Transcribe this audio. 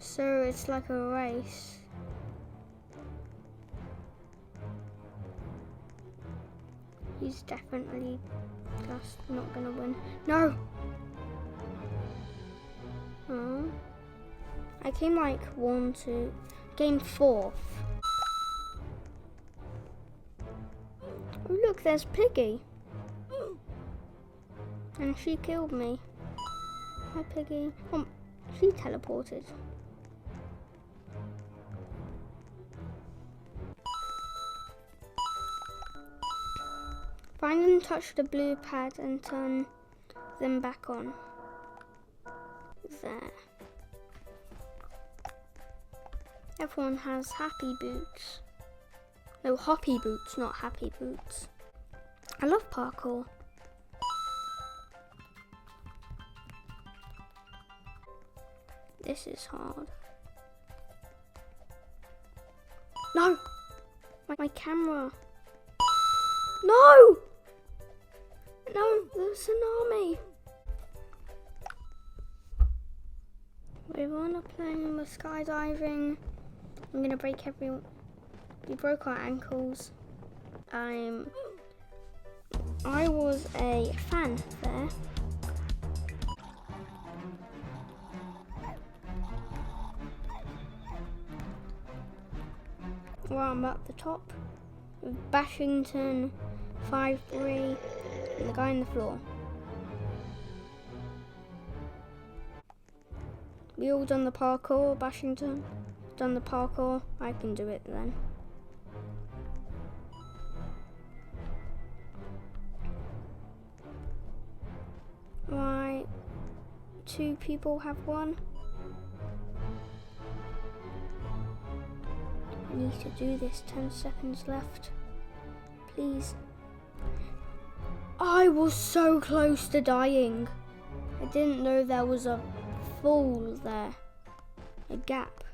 So it's like a race. He's definitely just not gonna win. No! Oh. I came like 1, 2, game 4th. Oh look, there's Piggy. And she killed me. Hi Piggy. Oh, she teleported. Find and touch the blue pad and turn them back on. There. Everyone has happy boots. No, hoppy boots, not happy boots. I love parkour. This is hard. No! My camera. No! No, the tsunami. We're on a plane with skydiving. I'm gonna break everyone. We broke our ankles. I was a fan there. Well, I'm at the top with Bashington 5-3 and the guy on the floor. We all done the parkour, Bashington. Done the parkour, I can do it then. Right, 2 people have won. I need to do this, 10 seconds left. Please. I was so close to dying. I didn't know there was a fall there. A gap.